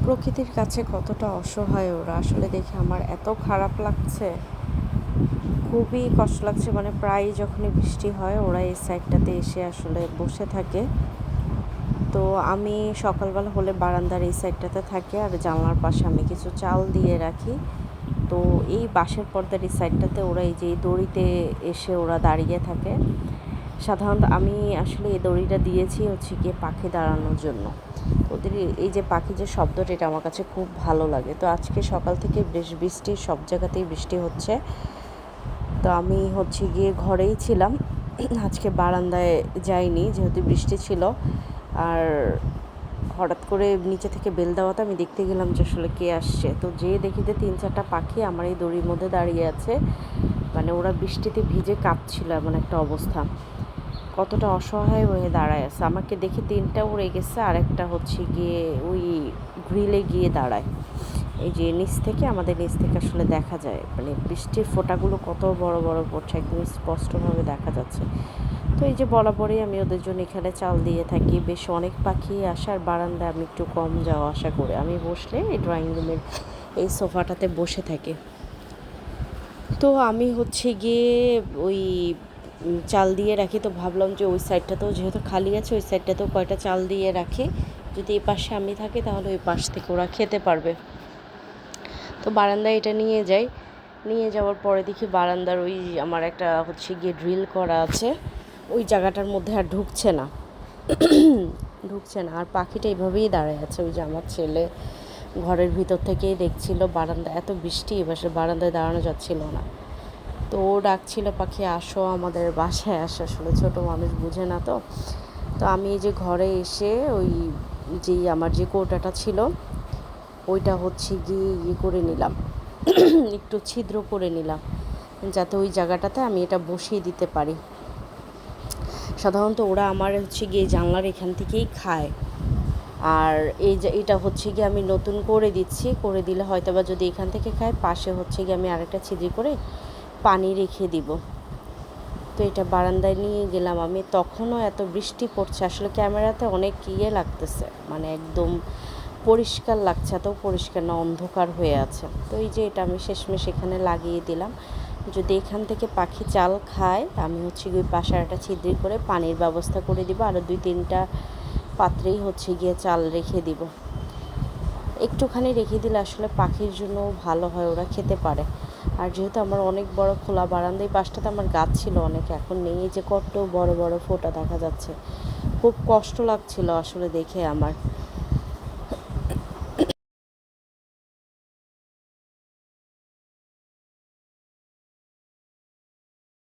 প্রকৃতির কাছে কতটা অসহায় ওরা আসলে দেখে আমার এত খারাপ লাগছে, খুবই কষ্ট লাগছে। মানে প্রায় যখনই বৃষ্টি হয় ওরা এই সাইডটাতে এসে আসলে বসে থাকে। তো আমি সকালবেলা হলে বারান্দার এই সাইডটাতে থাকি, আর জানলার পাশে আমি কিছু চাল দিয়ে রাখি। তো এই বাঁশের পর্দার এই সাইডটাতে ওরা এই যে দড়িতে এসে ওরা দাঁড়িয়ে থাকে। সাধারণত আমি আসলে এই দড়িটা দিয়েছি হচ্ছে গিয়ে পাখি দাঁড়ানোর জন্য। ওদের এই যে পাখি যে শব্দটা, এটা আমার কাছে খুব ভালো লাগে। তো আজকে সকাল থেকে বেশ বৃষ্টি, সব জায়গাতেই বৃষ্টি হচ্ছে। তো আমি হচ্ছে গিয়ে ঘরেই ছিলাম, আজকে বারান্দায় যাইনি যেহেতু বৃষ্টি ছিল। আর হঠাৎ করে নিচে থেকে বেল দেওয়াতে আমি দেখতে গেলাম যে আসলে কে আসছে। তো যেয়ে দেখি যে 3-4টা পাখি আমার এই দড়ির মধ্যে দাঁড়িয়ে আছে। মানে ওরা বৃষ্টিতে ভিজে কাঁপছিল, এমন একটা অবস্থা। কতটা অসহায় হয়ে দাঁড়ায় আছে, আমাকে দেখে 3টা উড়ে গেছে, আর একটা হচ্ছে গিয়ে ওই গ্রিলে গিয়ে দাঁড়ায়। এই যে আমাদের নিচ থেকে আসলে দেখা যায়, মানে বৃষ্টির ফোঁটাগুলো কত বড় বড় পড়ছে, একদম স্পষ্টভাবে দেখা যাচ্ছে। তো এই যে বরাবরই আমি ওদের জন্য এখানে চাল দিয়ে থাকি। বেশ অনেক পাখি আসার বারান্দায় আমি একটু কম যাওয়া আসা করে আমি বসলে এই ড্রয়িং রুমের এই সোফাটাতে বসে থাকি। তো আমি হচ্ছে গিয়ে ওই চাল দিয়ে রাখি। তো ভাবলাম যে ওই সাইডটাতেও যেহেতু খালি আছে, ওই সাইডটাতেও কয়টা চাল দিয়ে রাখি। যদি এই পাশে আমি থাকি তাহলে ওই পাশ থেকে ওরা খেতে পারবে। তো বারান্দায় এটা নিয়ে যাই। নিয়ে যাওয়ার পরে দেখি বারান্দার ওই আমার একটা হচ্ছে গিয়ে ড্রিল করা আছে, ওই জায়গাটার মধ্যে আর ঢুকছে না। আর পাখিটা এইভাবেই দাঁড়ায় আছে। ওই যে আমার ছেলে ঘরের ভিতর থেকেই দেখছিল, বারান্দা এত বৃষ্টি, এবার বারান্দায় দাঁড়ানো যাচ্ছিল না। তো ও ডাকছিল, পাখি আসো আমাদের বাসায় আসো। আসলে ছোটো মানুষ বুঝে না। তো তো আমি এই যে ঘরে এসে ওই যেই আমার যে কৌটাটা ছিল ওইটা হচ্ছে গিয়ে করে নিলাম, একটু ছিদ্র করে নিলাম, যাতে ওই জায়গাটাতে আমি এটা বসিয়ে দিতে পারি। সাধারণত ওরা আমার হচ্ছে গিয়ে জানলার এখান থেকেই খায়। আর এটা হচ্ছে গিয়ে আমি নতুন করে দিচ্ছি, করে দিলে হয়তো বা যদি এখান থেকে খায়, পাশে হচ্ছে গিয়ে আমি আরেকটা ছিদ্র করে পানি রেখে দিব। তো এটা বারান্দায় নিয়ে গেলাম আমি, তখনও এত বৃষ্টি পড়ছে। আসলে ক্যামেরাতে অনেক লাগতেছে, মানে একদম পরিষ্কার লাগছে, এত পরিষ্কার না, অন্ধকার হয়ে আছে। তো এই যে এটা আমি শেষমেশ এখানে লাগিয়ে দিলাম। যদি এখান থেকে পাখি চাল খায়, আমি হচ্ছে গিয়ে পাশে একটা ছিদ্র করে পানির ব্যবস্থা করে দিব। আরও 2-3টা পাত্রেই হচ্ছে গিয়ে চাল রেখে দিব। একটুখানি রেখে দিলে আসলে পাখির জন্য ভালো হয়, ওরা খেতে পারে। আর যেহেতু আমার অনেক বড় খোলা বারান্দা, এই পাশটাতে আমার গাছ ছিল অনেক, এখন নেই। যে কত বড় বড় ফোঁটা দেখা যাচ্ছে, খুব কষ্ট লাগছিল আসলে দেখে আমার।